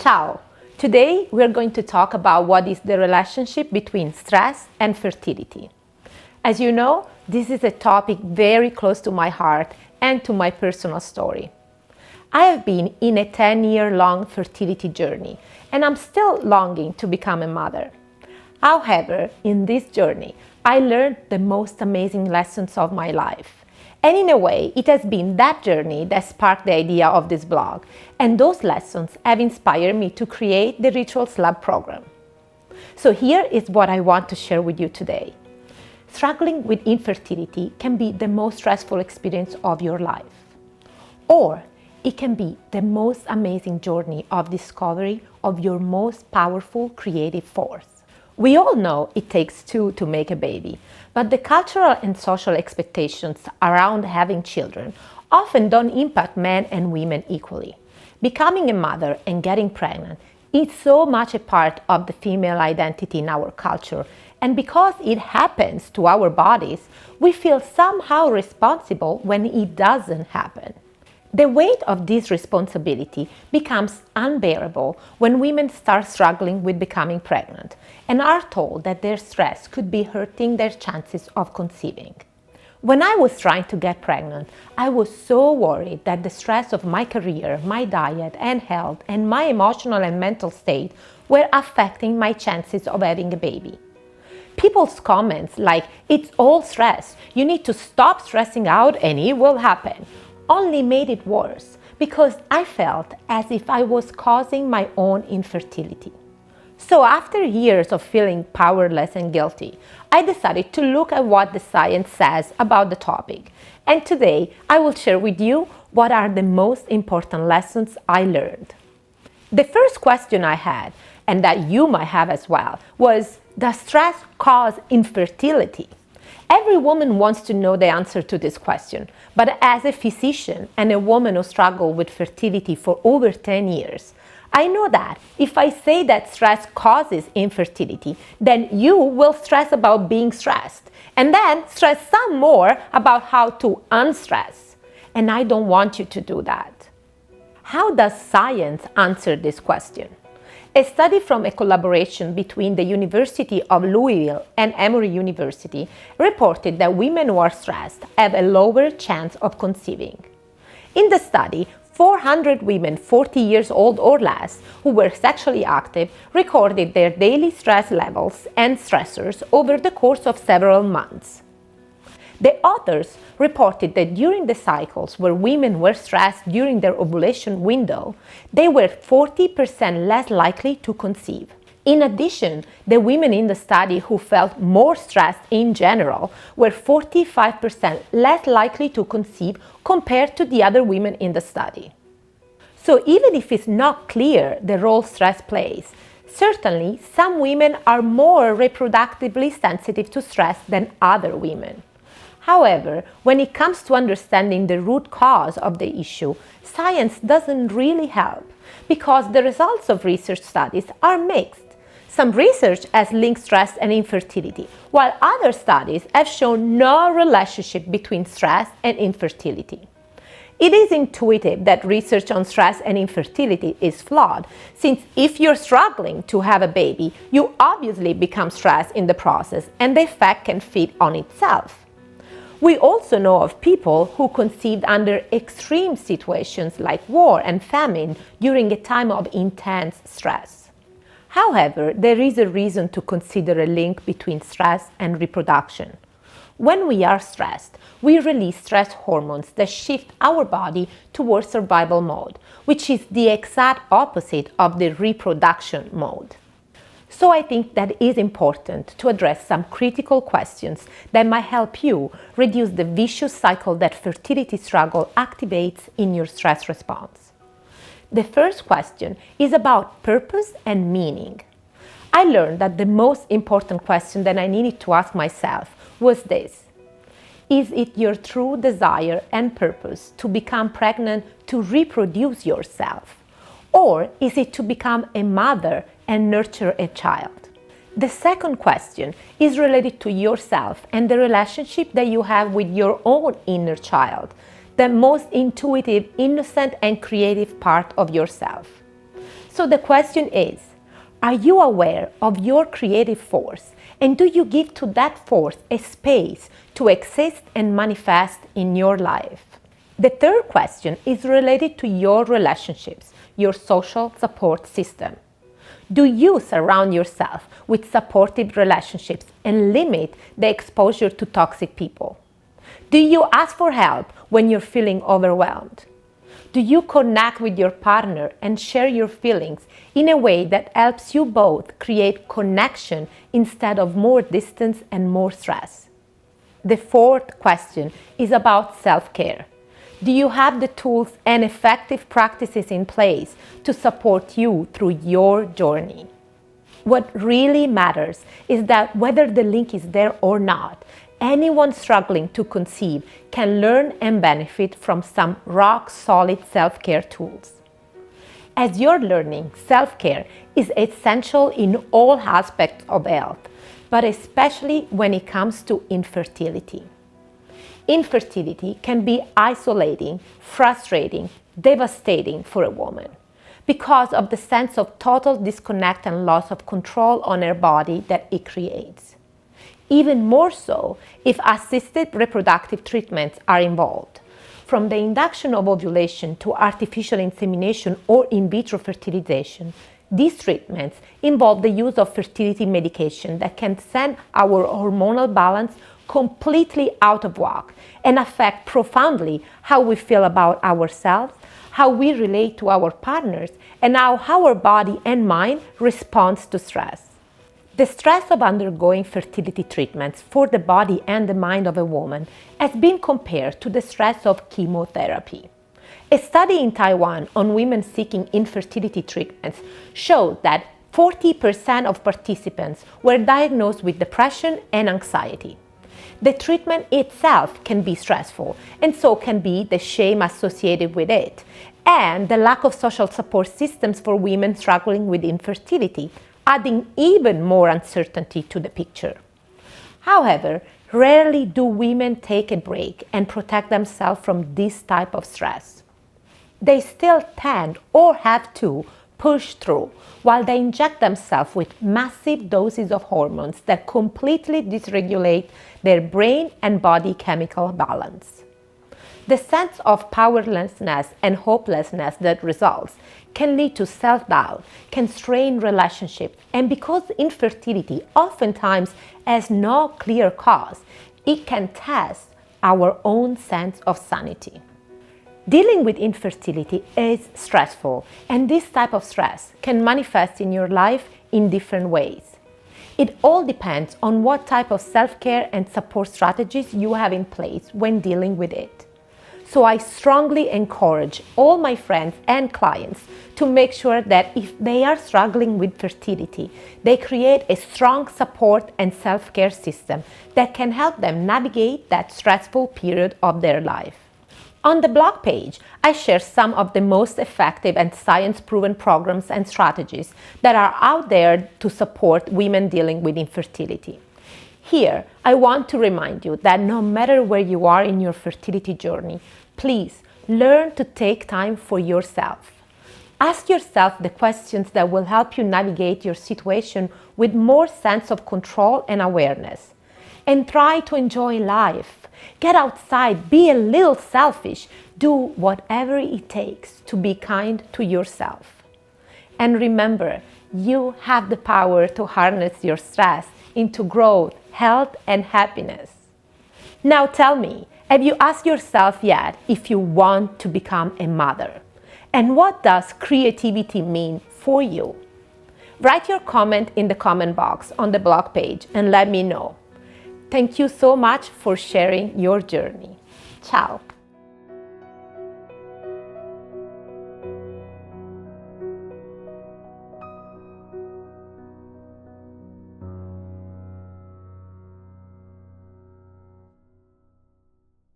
Ciao! Today we are going to talk about what is the relationship between stress and fertility. As you know, this is a topic very close to my heart and to my personal story. I have been in a 10-year-long fertility journey and I'm still longing to become a mother. However, in this journey, I learned the most amazing lessons of my life. And in a way, it has been that journey that sparked the idea of this blog, and those lessons have inspired me to create the Rituals Lab program. So here is what I want to share with you today. Struggling with infertility can be the most stressful experience of your life. Or it can be the most amazing journey of discovery of your most powerful creative force. We all know it takes two to make a baby, but the cultural and social expectations around having children often don't impact men and women equally. Becoming a mother and getting pregnant is so much a part of the female identity in our culture, and because it happens to our bodies, we feel somehow responsible when it doesn't happen. The weight of this responsibility becomes unbearable when women start struggling with becoming pregnant and are told that their stress could be hurting their chances of conceiving. When I was trying to get pregnant, I was so worried that the stress of my career, my diet and health, and my emotional and mental state were affecting my chances of having a baby. People's comments like, "It's all stress, you need to stop stressing out and it will happen," only made it worse because I felt as if I was causing my own infertility. So after years of feeling powerless and guilty, I decided to look at what the science says about the topic. And today I will share with you what are the most important lessons I learned. The first question I had, and that you might have as well, was, does stress cause infertility? Every woman wants to know the answer to this question, but as a physician and a woman who struggled with fertility for over 10 years, I know that if I say that stress causes infertility, then you will stress about being stressed, and then stress some more about how to unstress. And I don't want you to do that. How does science answer this question? A study from a collaboration between the University of Louisville and Emory University reported that women who are stressed have a lower chance of conceiving. In the study, 400 women 40 years old or less who were sexually active recorded their daily stress levels and stressors over the course of several months. The authors reported that during the cycles where women were stressed during their ovulation window, they were 40% less likely to conceive. In addition, the women in the study who felt more stressed in general were 45% less likely to conceive compared to the other women in the study. So even if it's not clear the role stress plays, certainly some women are more reproductively sensitive to stress than other women. However, when it comes to understanding the root cause of the issue, science doesn't really help because the results of research studies are mixed. Some research has linked stress and infertility, while other studies have shown no relationship between stress and infertility. It is intuitive that research on stress and infertility is flawed, since if you're struggling to have a baby, you obviously become stressed in the process, and the effect can feed on itself. We also know of people who conceived under extreme situations like war and famine during a time of intense stress. However, there is a reason to consider a link between stress and reproduction. When we are stressed, we release stress hormones that shift our body towards survival mode, which is the exact opposite of the reproduction mode. So I think that it is important to address some critical questions that might help you reduce the vicious cycle that fertility struggle activates in your stress response. The first question is about purpose and meaning. I learned that the most important question that I needed to ask myself was this: is it your true desire and purpose to become pregnant to reproduce yourself? Or is it to become a mother and nurture a child? The second question is related to yourself and the relationship that you have with your own inner child, the most intuitive, innocent, and creative part of yourself. So the question is, are you aware of your creative force, and do you give to that force a space to exist and manifest in your life? The third question is related to your relationships, your social support system. Do you surround yourself with supportive relationships and limit the exposure to toxic people? Do you ask for help when you're feeling overwhelmed? Do you connect with your partner and share your feelings in a way that helps you both create connection instead of more distance and more stress? The fourth question is about self-care. Do you have the tools and effective practices in place to support you through your journey? What really matters is that whether the link is there or not, anyone struggling to conceive can learn and benefit from some rock-solid self-care tools. As you're learning, self-care is essential in all aspects of health, but especially when it comes to infertility. Infertility can be isolating, frustrating, devastating for a woman because of the sense of total disconnect and loss of control on her body that it creates. Even more so if assisted reproductive treatments are involved. From the induction of ovulation to artificial insemination or in vitro fertilization, these treatments involve the use of fertility medication that can send our hormonal balance completely out of whack and affect profoundly how we feel about ourselves, how we relate to our partners, and how our body and mind responds to stress. The stress of undergoing fertility treatments for the body and the mind of a woman has been compared to the stress of chemotherapy. A study in Taiwan on women seeking infertility treatments showed that 40% of participants were diagnosed with depression and anxiety. The treatment itself can be stressful, and so can be the shame associated with it, and the lack of social support systems for women struggling with infertility, adding even more uncertainty to the picture. However, rarely do women take a break and protect themselves from this type of stress. They still tend or have to push through while they inject themselves with massive doses of hormones that completely dysregulate their brain and body chemical balance. The sense of powerlessness and hopelessness that results can lead to self-doubt, can strain relationships, and because infertility oftentimes has no clear cause, it can test our own sense of sanity. Dealing with infertility is stressful, and this type of stress can manifest in your life in different ways. It all depends on what type of self-care and support strategies you have in place when dealing with it. So I strongly encourage all my friends and clients to make sure that if they are struggling with fertility, they create a strong support and self-care system that can help them navigate that stressful period of their life. On the blog page, I share some of the most effective and science-proven programs and strategies that are out there to support women dealing with infertility. Here, I want to remind you that no matter where you are in your fertility journey, please learn to take time for yourself. Ask yourself the questions that will help you navigate your situation with more sense of control and awareness. And try to enjoy life. Get outside, be a little selfish, do whatever it takes to be kind to yourself. And remember, you have the power to harness your stress into growth, health, and happiness. Now tell me, have you asked yourself yet if you want to become a mother? And what does creativity mean for you? Write your comment in the comment box on the blog page and let me know. Thank you so much for sharing your journey. Ciao.